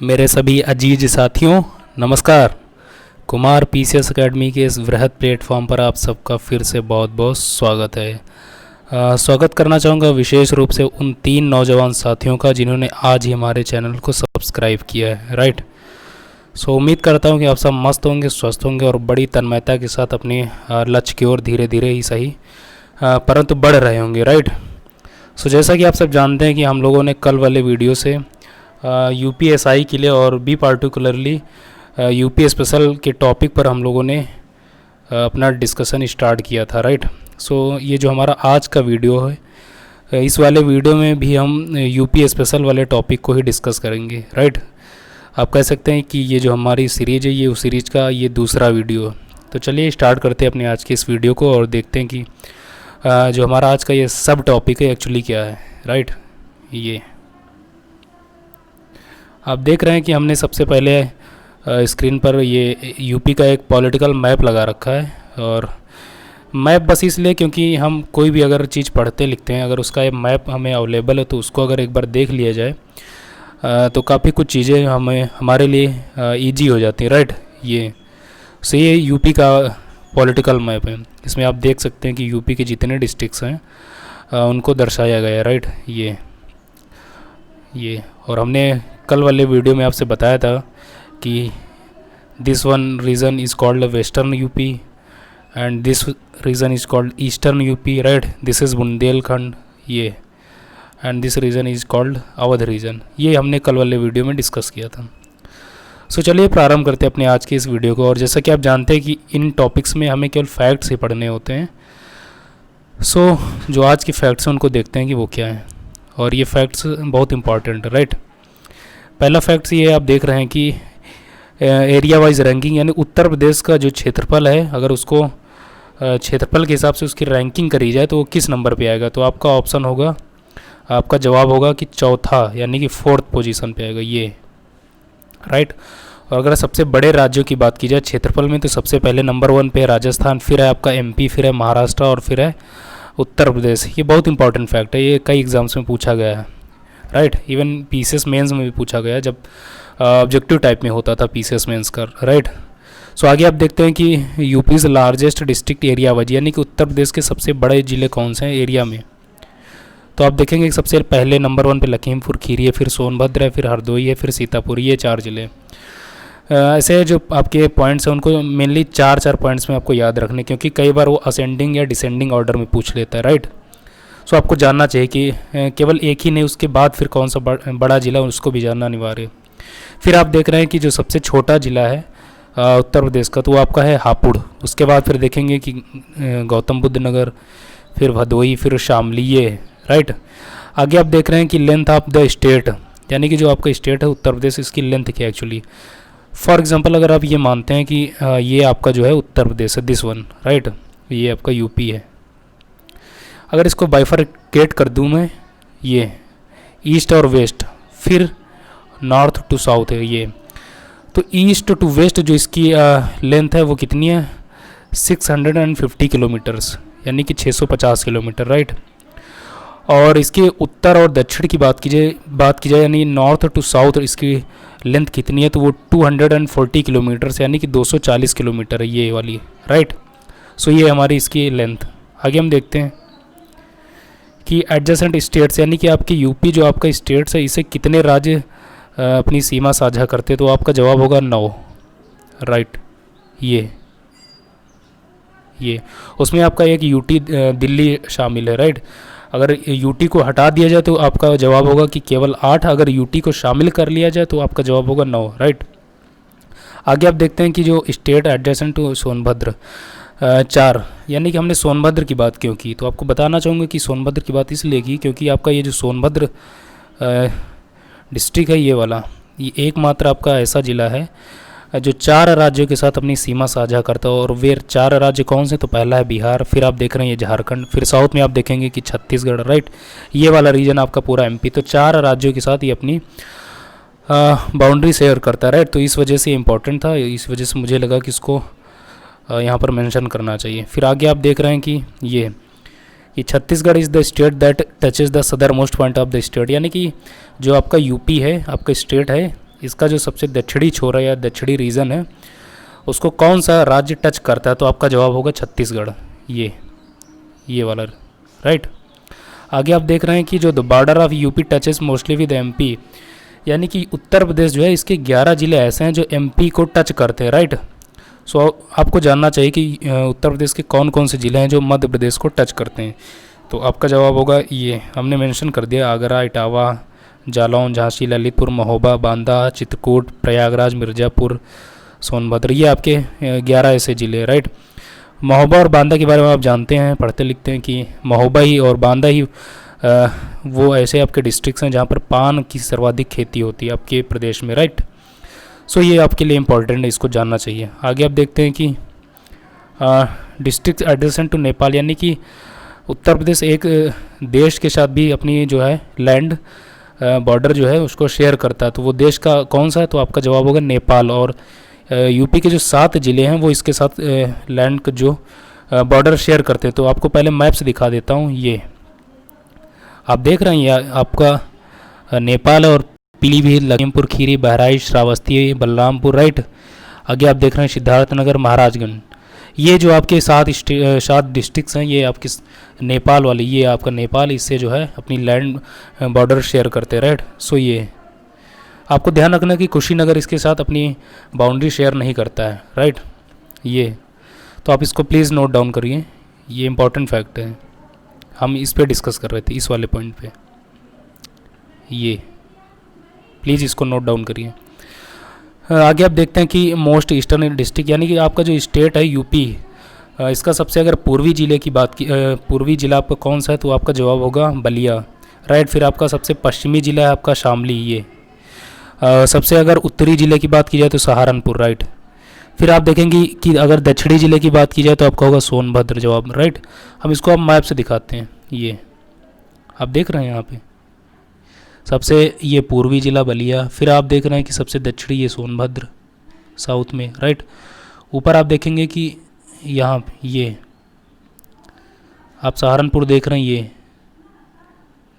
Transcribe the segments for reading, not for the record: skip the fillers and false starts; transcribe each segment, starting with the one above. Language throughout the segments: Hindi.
मेरे सभी अजीज साथियों नमस्कार। कुमार पीसीएस एकेडमी के इस वृहद प्लेटफॉर्म पर आप सबका फिर से बहुत बहुत स्वागत है। स्वागत करना चाहूँगा विशेष रूप से उन 3 नौजवान साथियों का जिन्होंने आज ही हमारे चैनल को सब्सक्राइब किया है। राइट। सो उम्मीद करता हूँ कि आप सब मस्त होंगे, स्वस्थ होंगे और बड़ी तन्मयता के साथ अपने लक्ष्य की ओर धीरे धीरे ही सही परंतु बढ़ रहे होंगे। राइट। सो जैसा कि आप सब जानते हैं कि हम लोगों ने कल वाले वीडियो से यूपीएसआई के लिए और भी पार्टिकुलरली यूपी स्पेशल के टॉपिक पर हम लोगों ने अपना डिस्कशन स्टार्ट किया था। राइट। सो ये जो हमारा आज का वीडियो है, इस वाले वीडियो में भी हम यूपी स्पेशल वाले टॉपिक को ही डिस्कस करेंगे। राइट। आप कह सकते हैं कि ये जो हमारी सीरीज़ है ये उस सीरीज़ का ये दूसरा वीडियो है। तो चलिए स्टार्ट करते हैं अपने आज के इस वीडियो को और देखते हैं कि जो हमारा आज का ये सब टॉपिक है एक्चुअली क्या है। राइट। ये आप देख रहे हैं कि हमने सबसे पहले स्क्रीन पर ये यूपी का एक पॉलिटिकल मैप लगा रखा है। और मैप बस इसलिए क्योंकि हम कोई भी अगर चीज़ पढ़ते लिखते हैं, अगर उसका एक मैप हमें अवेलेबल है तो उसको अगर एक बार देख लिया जाए तो काफ़ी कुछ चीज़ें हमारे लिए ईजी हो जाती हैं। राइट। ये यूपी का पॉलिटिकल मैप है। इसमें आप देख सकते हैं कि यूपी के जितने डिस्ट्रिक्ट्स हैं उनको दर्शाया गया है। राइट। ये और हमने कल वाले वीडियो में आपसे बताया था कि this one region is called western UP and this region is called eastern UP. Right. This is Bundelkhand ये and this region is called Awadh region. ये हमने कल वाले वीडियो में डिस्कस किया था। सो चलिए प्रारंभ करते हैं अपने आज के इस वीडियो को। और जैसा कि आप जानते हैं कि इन टॉपिक्स में हमें केवल फैक्ट्स ही पढ़ने होते हैं। सो जो आज के फैक्ट्स हैं उनको देखते हैं कि वो क्या हैं, और ये फैक्ट्स बहुत इंपॉर्टेंट है। राइट। पहला फैक्ट्स ये आप देख रहे हैं कि एरिया वाइज रैंकिंग, यानी उत्तर प्रदेश का जो क्षेत्रफल है अगर उसको क्षेत्रफल के हिसाब से उसकी रैंकिंग करी जाए तो वो किस नंबर पे आएगा। तो आपका ऑप्शन होगा, आपका जवाब होगा कि चौथा यानी कि 4th पोजीशन पे आएगा ये। राइट। और अगर सबसे बड़े राज्यों की बात की जाए क्षेत्रफल में तो सबसे पहले नंबर 1 पे है राजस्थान, फिर है आपका MP, फिर है महाराष्ट्र और फिर है उत्तर प्रदेश। ये बहुत इंपॉर्टेंट फैक्ट है, ये कई एग्जाम्स में पूछा गया है। राइट। इवन पीसीएस मेंस में भी पूछा गया जब ऑब्जेक्टिव टाइप में होता था पीसीएस मेंस का। राइट। सो आगे आप देखते हैं कि यूपीज़ लार्जेस्ट डिस्ट्रिक्ट एरिया वाइज, यानी कि उत्तर प्रदेश के सबसे बड़े ज़िले कौन से हैं एरिया में। तो आप देखेंगे कि सबसे पहले नंबर 1 पे लखीमपुर खीरी है, फिर सोनभद्र है, फिर हरदोई है, फिर सीतापुर। ये 4 ज़िले ऐसे जो आपके पॉइंट्स हैं उनको मेनली 4 पॉइंट्स में आपको याद रखने, क्योंकि कई बार वो असेंडिंग या डिसेंडिंग ऑर्डर में पूछ लेता है। राइट। सो आपको जानना चाहिए कि केवल एक ही नहीं, उसके बाद फिर कौन सा बड़ा ज़िला उसको भी जानना अनिवार्य है। फिर आप देख रहे हैं कि जो सबसे छोटा ज़िला है उत्तर प्रदेश का तो वो आपका है हापुड़। उसके बाद फिर देखेंगे कि गौतम बुद्ध नगर, फिर भदोही, फिर शामली। ये राइट। आगे आप देख रहे हैं कि लेंथ ऑफ द स्टेट, यानी कि जो आपका स्टेट है उत्तर प्रदेश, इसकी लेंथ क्या है एक्चुअली। फॉर एग्जांपल अगर आप ये मानते हैं कि ये आपका जो है उत्तर प्रदेश है, दिस वन। राइट। ये आपका यूपी है। अगर इसको बाइफरकेट कर दूं मैं, ये ईस्ट और वेस्ट, फिर नॉर्थ टू साउथ है ये, तो ईस्ट टू वेस्ट जो इसकी लेंथ है वो कितनी है 650 किलोमीटर्स, यानी कि 650 किलोमीटर। राइट। और इसके उत्तर और दक्षिण की बात की जाए यानी नॉर्थ टू साउथ इसकी लेंथ कितनी है तो वो 240 किलोमीटर्स, यानी कि 240 किलोमीटर है ये वाली। राइट। सो ये हमारी इसकी लेंथ। आगे हम देखते हैं कि एडजेसेंट स्टेट्स, यानी कि आपकी यूपी जो आपका स्टेट्स है इसे कितने राज्य अपनी सीमा साझा करते हैं, तो आपका जवाब होगा 9। राइट। ये उसमें आपका एक यूटी दिल्ली शामिल है। राइट। अगर यूटी को हटा दिया जाए तो आपका जवाब होगा कि केवल 8, अगर यूटी को शामिल कर लिया जाए तो आपका जवाब होगा 9। राइट। आगे आप देखते हैं कि जो स्टेट एडजेसेंट टू सोनभद्र 4, यानी कि हमने सोनभद्र की बात क्यों की, तो आपको बताना चाहूँगा कि सोनभद्र की बात इसलिए की क्योंकि आपका ये जो सोनभद्र डिस्ट्रिक्ट है ये वाला, ये एकमात्र आपका ऐसा ज़िला है जो 4 राज्यों के साथ अपनी सीमा साझा करता है। और वे 4 राज्य कौन से, तो पहला है बिहार, फिर आप देख रहे हैं ये झारखंड, फिर साउथ में आप देखेंगे कि छत्तीसगढ़। राइट। ये वाला रीजन आपका पूरा MP, तो 4 राज्यों के साथ ये अपनी बाउंड्री शेयर करता है। राइट। तो इस वजह से इम्पोर्टेंट था, इस वजह से मुझे लगा कि इसको यहाँ पर मेंशन करना चाहिए। फिर आगे आप देख रहे हैं कि ये Chhattisgarh is the state that touches the southern most point of the state, यानी कि जो आपका यूपी है, आपका स्टेट है, इसका जो सबसे दक्षिणी छोर है या दक्षिणी रीजन है उसको कौन सा राज्य टच करता है, तो आपका जवाब होगा छत्तीसगढ़, ये वाला, राइट। आगे आप देख रहे हैं कि जो the border of UP touches mostly with MP, यानी कि उत्तर प्रदेश जो है इसके 11 जिले ऐसे हैं जो एमपी को टच करते हैं, राइट। सो आपको जानना चाहिए कि उत्तर प्रदेश के कौन कौन से ज़िले हैं जो मध्य प्रदेश को टच करते हैं, तो आपका जवाब होगा ये, हमने मेंशन कर दिया, आगरा, इटावा, जालौन, झांसी, ललितपुर, महोबा, बांदा, चित्रकूट, प्रयागराज, मिर्ज़ापुर, सोनभद्र, ये आपके 11 ऐसे ज़िले, राइट। महोबा और बांदा के बारे में आप जानते हैं, पढ़ते लिखते हैं कि महोबा ही और बांदा ही वो ऐसे आपके डिस्ट्रिक्ट्स हैं जहाँ पर पान की सर्वाधिक खेती होती है आपके प्रदेश में, राइट। सो ये आपके लिए इम्पॉर्टेंट है, इसको जानना चाहिए। आगे आप देखते हैं कि डिस्ट्रिक्ट एडजेसेंट टू नेपाल, यानी कि उत्तर प्रदेश एक देश के साथ भी अपनी जो है लैंड बॉर्डर जो है उसको शेयर करता है, तो वो देश का कौन सा है, तो आपका जवाब होगा नेपाल। और यूपी के जो 7 ज़िले हैं वो इसके साथ लैंड का जो बॉर्डर शेयर करते हैं, तो आपको पहले मैप से दिखा देता हूँ। ये आप देख रहे हैं, ये आपका नेपाल है और पीलीभीत, लखीमपुर खीरी, बहराइच, श्रावस्ती, बलरामपुर, राइट। आगे आप देख रहे हैं सिद्धार्थनगर, महाराजगंज, ये जो आपके 7 डिस्ट्रिक्ट्स हैं ये आपके नेपाल वाले, ये आपका नेपाल इससे जो है अपनी लैंड बॉर्डर शेयर करते हैं, राइट। सो ये आपको ध्यान रखना कि कुशीनगर इसके साथ अपनी बाउंड्री शेयर नहीं करता है, राइट। ये तो आप इसको प्लीज़ नोट डाउन करिए, ये इंपॉर्टेंट फैक्ट है, हम इस पे डिस्कस कर रहे थे, इस वाले पॉइंट पे, ये प्लीज़ इसको नोट डाउन करिए। आगे आप देखते हैं कि मोस्ट ईस्टर्न डिस्ट्रिक्ट, यानी कि आपका जो स्टेट है यूपी, इसका सबसे अगर पूर्वी ज़िले की बात की, पूर्वी ज़िला आपका कौन सा है, तो आपका जवाब होगा बलिया, राइट। फिर आपका सबसे पश्चिमी ज़िला है आपका शामली, ये सबसे अगर उत्तरी ज़िले की बात की जाए तो सहारनपुर, राइट। फिर आप देखेंगे कि अगर दक्षिणी ज़िले की बात की जाए तो आपका होगा सोनभद्र जवाब, राइट। हम इसको आप मैप से दिखाते हैं, ये आप देख रहे हैं यहाँ पे सबसे ये पूर्वी ज़िला बलिया, फिर आप देख रहे हैं कि सबसे दक्षिणी ये सोनभद्र साउथ में, राइट। ऊपर आप देखेंगे कि यहाँ ये आप सहारनपुर देख रहे हैं, ये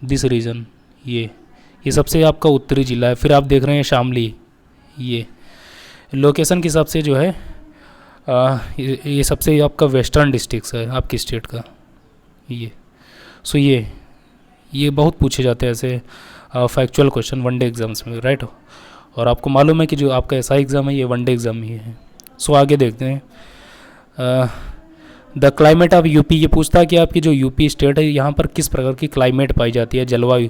दिस रीजन, ये सबसे आपका उत्तरी ज़िला है। फिर आप देख रहे हैं शामली, ये लोकेशन के हिसाब से जो है ये सबसे आपका वेस्टर्न डिस्ट्रिक्ट है आपकी स्टेट का, ये। सो ये बहुत पूछे जाते हैं ऐसे फैक्चुअल क्वेश्चन वनडे एग्जाम्स में, राइट। और आपको मालूम है कि जो आपका ऐसा एग्ज़ाम है ये वनडे एग्ज़ाम ही है। सो आगे देखते हैं द क्लाइमेट ऑफ यूपी, ये पूछता है कि आपकी जो यूपी स्टेट है यहाँ पर किस प्रकार की क्लाइमेट पाई जाती है, जलवायु,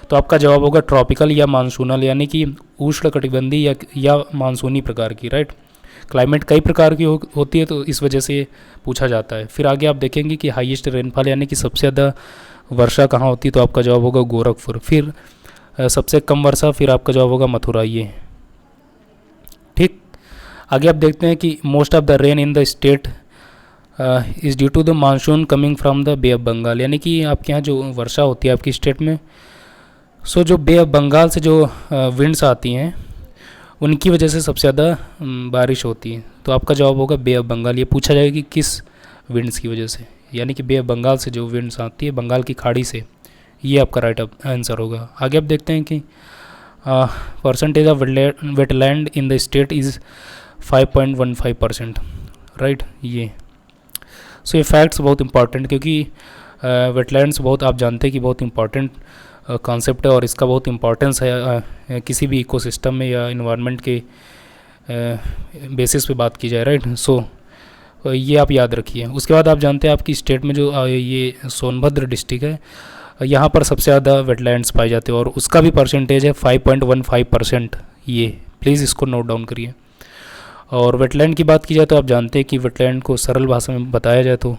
तो आपका जवाब होगा ट्रॉपिकल या मानसूनल, यानी कि उष्णकटिबंधीय या मानसूनी प्रकार की, राइट। क्लाइमेट कई प्रकार की होती है तो इस वजह से पूछा जाता है। फिर आगे आप देखेंगे कि हाईएस्ट रेनफॉल, यानी कि सबसे ज़्यादा वर्षा कहाँ होती है, तो आपका जवाब होगा गोरखपुर। फिर सबसे कम वर्षा, फिर आपका जवाब होगा मथुरा, ये ठीक। आगे आप देखते हैं कि most of the rain in the state is due to the monsoon coming from the bay of Bengal, यानी कि आपके यहाँ जो वर्षा होती है आपकी स्टेट में, सो जो बे ऑफ बंगाल से जो विंड्स आती हैं उनकी वजह से सबसे ज़्यादा बारिश होती है, तो आपका जवाब होगा बे ऑफ बंगाल। ये पूछा जाएगा कि किस विंड्स की वजह से, यानी कि बे ऑफ बंगाल से जो विंड्स आती है बंगाल की खाड़ी से, ये आपका राइट आंसर होगा। आगे आप देखते हैं कि percentage of wetland in the state is 5.15%, right. ये सो ये फैक्ट्स बहुत इंपॉर्टेंट, क्योंकि वेटलैंड्स बहुत आप जानते हैं कि बहुत इंपॉर्टेंट कॉन्सेप्ट है और इसका बहुत इंपॉर्टेंस है किसी भी इकोसिस्टम में या इन्वायरमेंट के बेसिस पे बात की जाए, राइट। सो ये आप याद रखिए। उसके बाद आप जानते हैं आपकी स्टेट में जो ये सोनभद्र डिस्ट्रिक्ट है, यहाँ पर सबसे ज़्यादा वेटलैंड्स पाए जाते हैं और उसका भी परसेंटेज है 5.15%, ये प्लीज़ इसको नोट डाउन करिए। और वेटलैंड की बात की जाए तो आप जानते हैं कि वेटलैंड को सरल भाषा में बताया जाए तो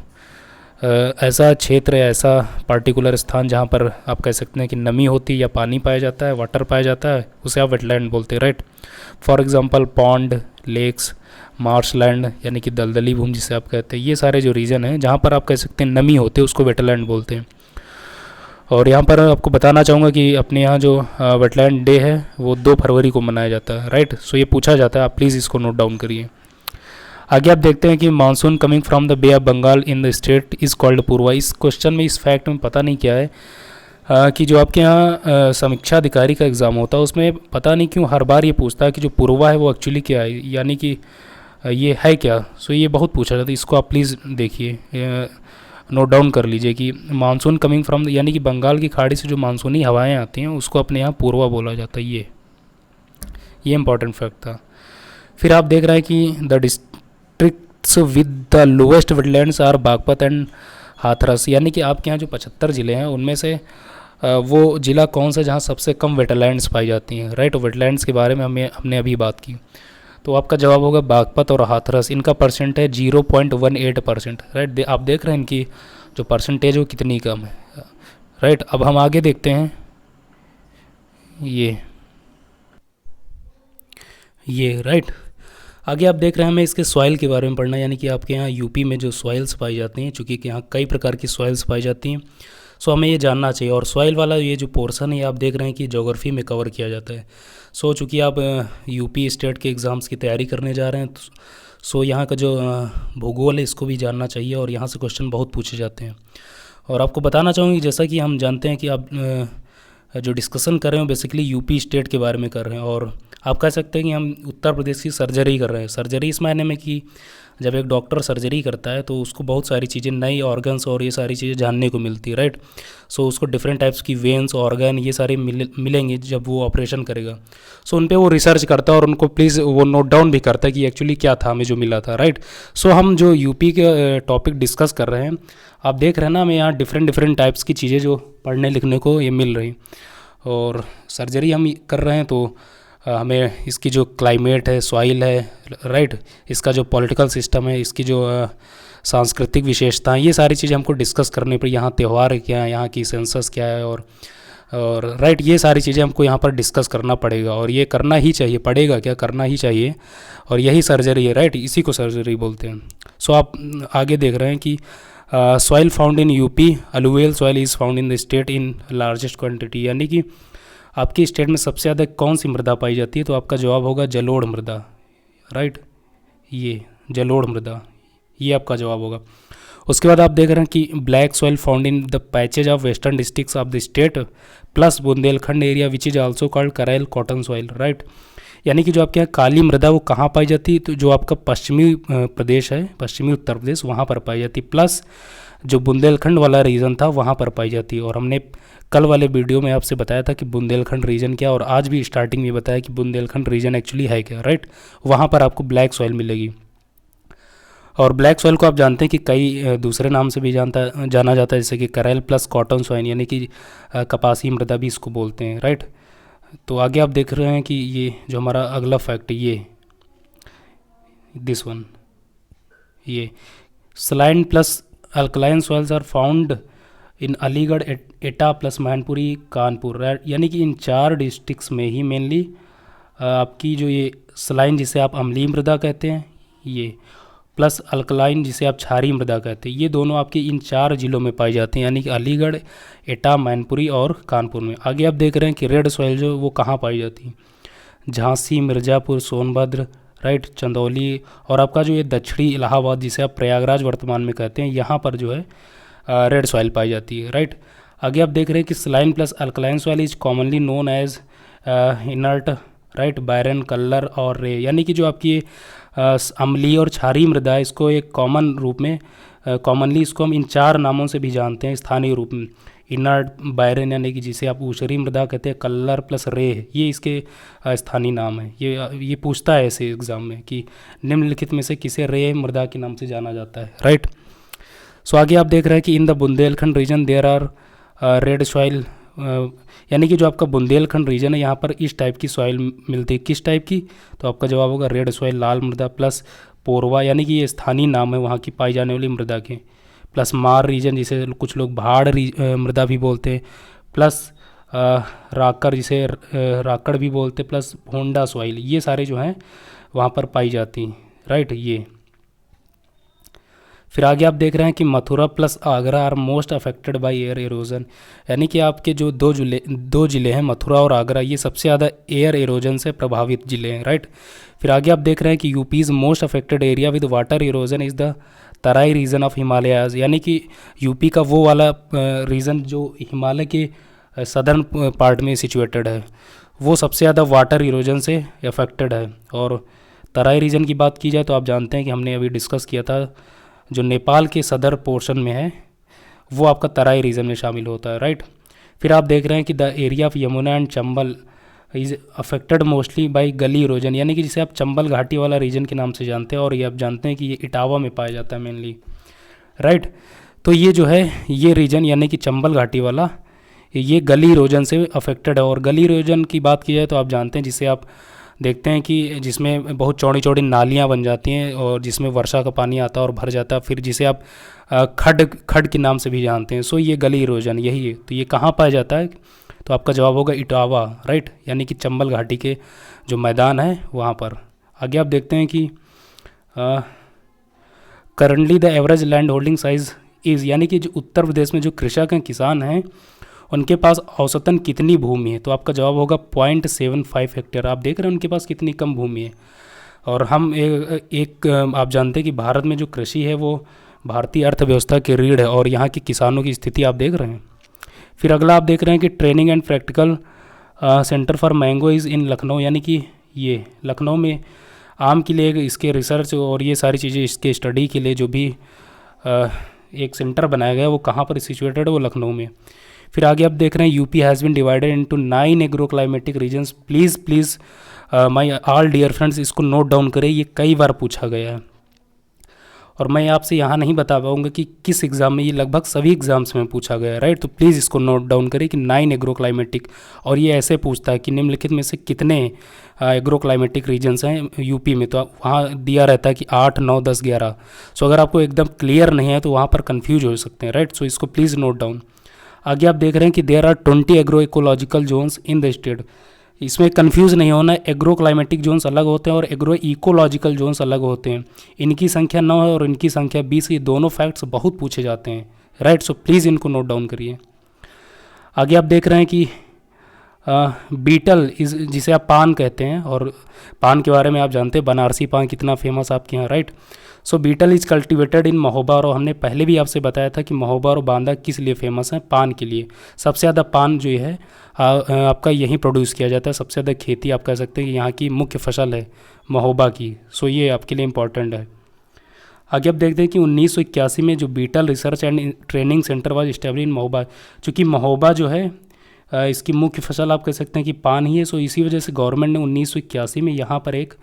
ऐसा क्षेत्र है, ऐसा पार्टिकुलर स्थान जहाँ पर आप कह सकते हैं कि नमी होती है या पानी पाया जाता है, वाटर पाया जाता है, उसे आप वेटलैंड बोलते हैं, right. For example pond, lakes, marshland, यानी कि दलदली भूमि जिसे आप कहते हैं, ये सारे जो रीजन हैं जहाँ पर आप कह सकते हैं नमी होते हैं उसको वेटलैंड बोलते हैं। और यहाँ पर आपको बताना चाहूँगा कि अपने यहाँ जो वेटलैंड डे है वो 2 फरवरी को मनाया जाता है, राइट। सो ये पूछा जाता है, आप प्लीज़ इसको नोट डाउन करिए। आगे आप देखते हैं कि monsoon coming from the bay of Bengal in the state is called Purva. इस क्वेश्चन में, इस फैक्ट में पता नहीं क्या है, कि जो आपके यहाँ समीक्षा अधिकारी का एग्ज़ाम होता है उसमें पता नहीं क्यों हर बार ये पूछता है कि जो पूर्वा है वो एक्चुअली क्या है, यानी कि ये है क्या। सो ये बहुत पूछा जाता है, इसको आप प्लीज़ देखिए, नोट डाउन कर लीजिए कि मानसून कमिंग फ्रॉम, यानी कि बंगाल की खाड़ी से जो मानसूनी हवाएं आती हैं उसको अपने यहाँ पूर्वा बोला जाता है। ये इंपॉर्टेंट फैक्ट था। फिर आप देख रहे हैं कि the districts with the lowest wetlands are Baghpat and Hathras, यानी कि आपके यहाँ जो 75 ज़िले हैं उनमें से वो ज़िला कौन सा जहाँ सबसे कम वेटलैंड्स पाई जाती हैं, राइट। वेटलैंड्स के बारे में हमने अभी बात की, तो आपका जवाब होगा बागपत और हाथरस। इनका परसेंट है 0.18%, राइट। आप देख रहे हैं इनकी जो परसेंटेज है वो कितनी कम है, राइट। अब हम आगे देखते हैं, ये राइट। आगे आप देख रहे हैं हमें इसके सॉइल के बारे में पढ़ना, यानी कि आपके यहाँ यूपी में जो सॉइल्स पाई जाती हैं, चूँकि यहाँ कई प्रकार की सॉइल्स पाई जाती हैं, सो हमें ये जानना चाहिए। और सॉइल वाला ये जो पोर्शन है आप देख रहे हैं कि ज्योग्राफी में कवर किया जाता है। सो चूँकि आप यूपी स्टेट के एग्ज़ाम्स की तैयारी करने जा रहे हैं, सो यहाँ का जो भूगोल है इसको भी जानना चाहिए, और यहाँ से क्वेश्चन बहुत पूछे जाते हैं। और आपको बताना चाहूँगी, जैसा कि हम जानते हैं कि आप जो डिस्कशन कर रहे हो बेसिकली यूपी स्टेट के बारे में कर रहे हैं, और आप कह सकते हैं कि हम उत्तर प्रदेश की सर्जरी कर रहे हैं। सर्जरी इस मायने में कि जब एक डॉक्टर सर्जरी करता है तो उसको बहुत सारी चीज़ें, नई ऑर्गन्स और ये सारी चीज़ें जानने को मिलती है, राइट। सो उसको डिफरेंट टाइप्स की वेन्स, ऑर्गन, ये सारे मिलेंगे जब वो ऑपरेशन करेगा। सो उन पर वो रिसर्च करता है और उनको प्लीज़ वो नोट डाउन भी करता है कि एक्चुअली क्या था हमें जो मिला था, राइट। सो हम जो यूपी के टॉपिक डिस्कस कर रहे हैं, आप देख रहे हैं ना, हमें यहाँ डिफरेंट टाइप्स की चीज़ें जो पढ़ने लिखने को ये मिल रही। और सर्जरी हम कर रहे हैं तो हमें इसकी जो क्लाइमेट है, सॉइल है, राइट, इसका जो पॉलिटिकल सिस्टम है, इसकी जो सांस्कृतिक विशेषताएं, ये सारी चीज़ें हमको डिस्कस करने पर, यहाँ त्यौहार क्या है, यहाँ की सेंसस क्या है, और राइट, ये सारी चीज़ें हमको यहाँ पर डिस्कस करना पड़ेगा, और ये करना ही चाहिए, पड़ेगा क्या, करना ही चाहिए। और यही सर्जरी है, राइट, इसी को सर्जरी बोलते हैं। सो आप आगे देख रहे हैं कि soil found in UP, alluvial soil is found in the state in largest quantity, यानी कि आपकी स्टेट में सबसे ज़्यादा कौन सी मृदा पाई जाती है, तो आपका जवाब होगा जलोढ़ मृदा, राइट। ये जलोढ़ मृदा, ये आपका जवाब होगा। उसके बाद आप देख रहे हैं कि black soil found in the patches of western districts of the state plus Bundelkhand area which is also called करैल कॉटन सॉइल, राइट। यानी कि जो आपके यहाँ काली मृदा वो कहाँ पाई जाती है, तो जो आपका पश्चिमी प्रदेश है, पश्चिमी उत्तर प्रदेश, वहाँ पर पाई जाती है, प्लस जो बुंदेलखंड वाला रीजन था वहाँ पर पाई जाती है। और हमने कल वाले वीडियो में आपसे बताया था कि बुंदेलखंड रीजन क्या, और आज भी स्टार्टिंग में बताया कि बुंदेलखंड रीजन एक्चुअली है क्या, राइट। वहाँ पर आपको ब्लैक सॉइल मिलेगी। और ब्लैक सॉइल को आप जानते हैं कि कई दूसरे नाम से भी जाना जाता है, जैसे कि करैल प्लस कॉटन सॉइल, यानी कि कपासी मृदा भी इसको बोलते हैं, राइट। तो आगे आप देख रहे हैं कि ये जो हमारा अगला फैक्ट है, ये दिस वन, ये saline plus alkaline soils are found in Aligarh, Etah plus Mainpuri, Kanpur, यानी कि इन 4 डिस्ट्रिक्ट्स में ही मेनली आपकी जो ये सलाइन जिसे आप अम्लीय मृदा कहते हैं, ये प्लस अल्कलाइन जिसे आप क्षारीय मृदा कहते हैं, ये दोनों आपके इन 4 जिलों में पाई जाती हैं, यानी कि अलीगढ़, एटा, मैनपुरी और कानपुर में। आगे आप देख रहे हैं कि रेड सॉइल जो वो कहाँ पाई जाती है, झांसी, मिर्ज़ापुर, सोनभद्र, राइट, चंदौली, और आपका जो ये दक्षिणी इलाहाबाद जिसे आप प्रयागराज वर्तमान में कहते हैं, यहाँ पर जो है रेड सॉइल पाई जाती है, राइट। आगे आप देख रहे हैं कि saline plus alkaline soil is commonly known as inert, right, barren, kallar और रे, यानी कि जो आपकी अम्लीय और क्षारीय मृदा है, इसको एक कॉमन रूप में कॉमनली इसको हम इन 4 नामों से भी जानते हैं स्थानीय रूप में। इनर्ट, बायरन यानी कि जिसे आप ऊसरी मृदा कहते हैं, कल्लर प्लस रे, ये इसके स्थानीय नाम है। ये पूछता है ऐसे एग्जाम में कि निम्नलिखित में से किसे रे मृदा के नाम से जाना जाता है, राइट। सो आगे आप देख रहे हैं कि in the Bundelkhand region there are red soil, यानी कि जो आपका बुंदेलखंड रीजन है यहाँ पर इस टाइप की सॉइल मिलती है। किस टाइप की, तो आपका जवाब होगा रेड सॉइल, लाल मृदा, प्लस पोरवा, यानी कि ये स्थानीय नाम है वहाँ की पाई जाने वाली मृदा के, प्लस मार रीजन जिसे कुछ लोग भाड़ मृदा भी बोलते हैं, प्लस राकड़ जिसे राकड़ भी बोलते हैं, प्लस भोंडा सॉइल, ये सारे जो हैं वहाँ पर पाई जाती हैं, राइट। ये फिर आगे आप देख रहे हैं कि Mathura plus Agra are most affected by air erosion, यानी कि आपके जो दो जिले हैं मथुरा और आगरा, ये सबसे ज़्यादा एयर एरोजन से प्रभावित जिले हैं, राइट। फिर आगे आप देख रहे हैं कि UP is most affected area with water erosion is the Terai region of Himalayas, यानी कि यूपी का वो वाला रीजन जो हिमालय के सदर्न पार्ट में सिचुएटेड है, वो सबसे ज़्यादा वाटर इरोजन से अफेक्टेड है। और तराई रीजन की बात की जाए तो आप जानते हैं कि हमने अभी डिस्कस किया था, जो नेपाल के सदर पोर्शन में है वो आपका तराई रीजन में शामिल होता है, राइट। फिर आप देख रहे हैं कि the area of Yamuna and Chambal is affected mostly by गली इरोजन, यानी कि जिसे आप चंबल घाटी वाला रीजन के नाम से जानते हैं, और ये आप जानते हैं कि ये इटावा में पाया जाता है मेनली, राइट। तो ये जो है ये रीजन यानी कि चंबल घाटी वाला, ये गली इरोजन से अफेक्टेड है। और गली इरोजन की बात की जाए तो आप जानते हैं जिसे आप देखते हैं कि जिसमें बहुत चौड़ी चौड़ी नालियाँ बन जाती हैं और जिसमें वर्षा का पानी आता है और भर जाता है, फिर जिसे आप खड के नाम से भी जानते हैं। सो ये गली इरोजन यही है। तो ये कहाँ पाया जाता है, तो आपका जवाब होगा इटावा, राइट, यानी कि चंबल घाटी के जो मैदान है वहाँ पर। आगे आप देखते हैं कि currently the average land holding size is, यानी कि जो उत्तर प्रदेश में जो कृषक हैं, किसान हैं, उनके पास औसतन कितनी भूमि है, तो आपका जवाब होगा 0.75 हेक्टेयर। आप देख रहे हैं उनके पास कितनी कम भूमि है। और हम आप जानते हैं कि भारत में जो कृषि है वो भारतीय अर्थव्यवस्था की रीढ़ है, और यहाँ के किसानों की स्थिति आप देख रहे हैं। फिर अगला आप देख रहे हैं कि training and practical centre for mango is in Lucknow, यानी कि ये लखनऊ में आम के लिए इसके रिसर्च और ये सारी चीज़ें इसके स्टडी के लिए जो भी एक सेंटर बनाया गया वो कहाँ पर सिचुएटेड है, वो लखनऊ में। फिर आगे आप देख रहे हैं UP has been divided into 9 agro climatic regions. Please my all dear friends, इसको नोट डाउन करें, ये कई बार पूछा गया है और मैं आपसे यहाँ नहीं बता पाऊँगा कि किस एग्ज़ाम में, ये लगभग सभी एग्ज़ाम्स में पूछा गया है, राइट। तो प्लीज़ इसको नोट डाउन करें कि 9 एग्रो क्लाइमेटिक, और ये ऐसे पूछता है कि निम्नलिखित में से कितने एग्रो क्लाइमेटिक रीजन्स हैं यूपी में, तो वहाँ दिया रहता है कि 8, 9, 10, 11। सो अगर आपको एकदम क्लियर नहीं है तो वहाँ पर कन्फ्यूज हो सकते हैं, राइट। सो इसको प्लीज़ नोट डाउन। आगे आप देख रहे हैं कि there are 20 agro ecological zones in the state. इसमें कंफ्यूज नहीं होना, एग्रो क्लाइमेटिक जोन्स अलग होते हैं और एग्रो इकोलॉजिकल जोन्स अलग होते हैं। इनकी संख्या 9 है और इनकी संख्या 20। ये दोनों फैक्ट्स बहुत पूछे जाते हैं, राइट। सो प्लीज़ इनको नोट डाउन करिए। आगे आप देख रहे हैं कि बीटल इस, जिसे आप पान कहते हैं, और पान के बारे में आप जानते हैं बनारसी पान कितना फेमस आपके यहाँ, right. So betel is cultivated in Mahoba, और हमने पहले भी आपसे बताया था कि महोबा और बांदा किस लिए फेमस है, पान के लिए। सबसे ज़्यादा पान जो है आपका यहीं प्रोड्यूस किया जाता है, सबसे ज़्यादा खेती आप कह सकते हैं कि यहाँ की मुख्य फसल है महोबा की। सो ये आपके लिए इम्पॉर्टेंट है। आगे आप देखते हैं कि 1981 में जो betel research and training centre was establish in Mahoba. चूँकि महोबा जो है इसकी मुख्य फसल आप कह सकते हैं कि पान ही है, सो इसी वजह से गवर्नमेंट ने 1981 में यहाँ पर एक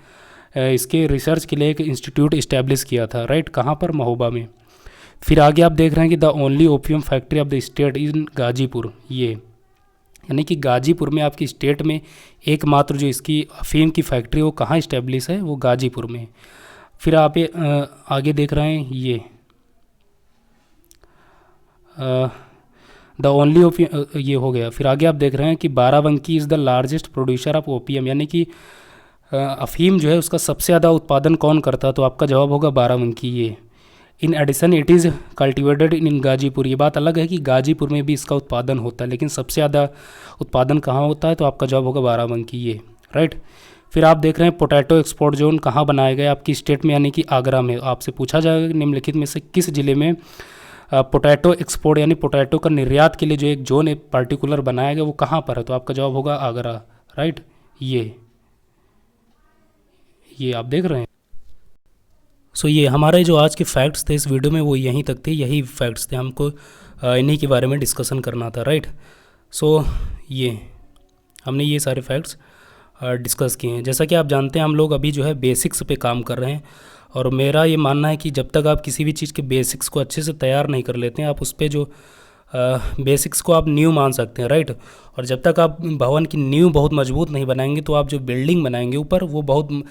इसके रिसर्च के लिए एक इंस्टीट्यूट इस्टेब्लिश किया था, राइट। कहाँ पर, महोबा में। फिर आगे आप देख रहे हैं कि the only opium factory of the state in Ghazipur, ये यानी कि गाजीपुर में आपकी स्टेट में एकमात्र जो इसकी अफीम की फैक्ट्री वो कहाँ इस्टेब्लिश है, वो गाजीपुर में। फिर आप आगे देख रहे हैं ये द ओनली ओपियम, ये हो गया। फिर आगे आप देख रहे हैं कि Barabanki is the largest producer of opium, यानी कि अफीम जो है उसका सबसे ज़्यादा उत्पादन कौन करता है, तो आपका जवाब होगा बाराबंकी। ये in addition it is cultivated in Ghazipur. ये बात अलग है कि गाजीपुर में भी इसका उत्पादन होता है, लेकिन सबसे ज़्यादा उत्पादन कहाँ होता है, तो आपका जवाब होगा बाराबंकी, ये, राइट। फिर आप देख रहे हैं पोटैटो एक्सपोर्ट जोन कहाँ बनाया गया आपकी स्टेट में, यानी कि आगरा में। आपसे पूछा जाएगा निम्नलिखित में से किस जिले में पोटैटो एक्सपोर्ट यानी पोटैटो का निर्यात के लिए जो एक जोन एक पर्टिकुलर बनाया गया वो कहाँ पर है, तो आपका जवाब होगा आगरा, राइट। ये आप देख रहे हैं। सो ये हमारे जो आज के फैक्ट्स थे इस वीडियो में वो यहीं तक थे, यही फैक्ट्स थे, हमको इन्हीं के बारे में डिस्कशन करना था, राइट। सो ये हमने ये सारे फैक्ट्स डिस्कस किए हैं। जैसा कि आप जानते हैं हम लोग अभी जो है बेसिक्स पे काम कर रहे हैं, और मेरा ये मानना है कि जब तक आप किसी भी चीज़ के बेसिक्स को अच्छे से तैयार नहीं कर लेते हैं, आप उस पर जो बेसिक्स को आप न्यू मान सकते हैं, राइट। और जब तक आप भवन की नींव बहुत मजबूत नहीं बनाएंगे तो आप जो बिल्डिंग बनाएंगे ऊपर वो बहुत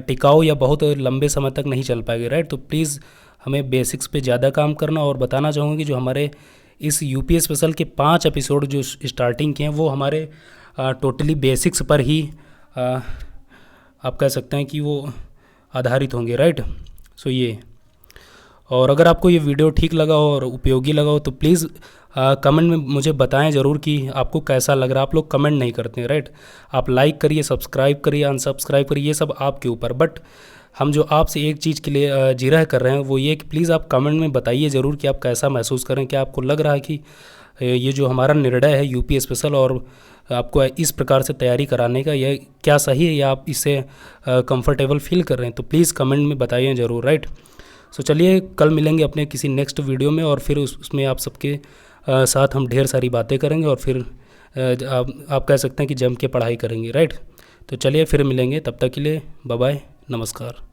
टिकाऊ या बहुत लंबे समय तक नहीं चल पाएगी, राइट। तो प्लीज़ हमें बेसिक्स पे ज़्यादा काम करना। और बताना चाहूँगी कि जो हमारे इस यूपी स्पेशल के 5 एपिसोड जो स्टार्टिंग के हैं वो हमारे टोटली बेसिक्स पर ही आप कह सकते हैं कि वो आधारित होंगे, राइट। सो ये, और अगर आपको ये वीडियो ठीक लगा हो और उपयोगी लगा हो तो प्लीज़ कमेंट में मुझे बताएं ज़रूर कि आपको कैसा लग रहा है। आप लोग कमेंट नहीं करते हैं, राइट। आप लाइक करिए, सब्सक्राइब करिए, अनसब्सक्राइब करिए, ये सब आपके ऊपर। बट हम जो आपसे एक चीज़ के लिए जिरह कर रहे हैं वो ये कि प्लीज़ आप कमेंट में बताइए ज़रूर कि आप कैसा महसूस करें, क्या आपको लग रहा है कि ये जो हमारा निर्णय है यूपी स्पेशल और आपको इस प्रकार से तैयारी कराने का, यह क्या सही है या आप इससे कंफर्टेबल फील कर रहे हैं, तो प्लीज़ कमेंट में बताइए ज़रूर, राइट। सो चलिए कल मिलेंगे अपने किसी नेक्स्ट वीडियो में, और फिर उसमें आप सबके साथ हम ढेर सारी बातें करेंगे, और फिर आप कह सकते हैं कि जम के पढ़ाई करेंगे, राइट। तो चलिए फिर मिलेंगे, तब तक के लिए बाय बाय, नमस्कार।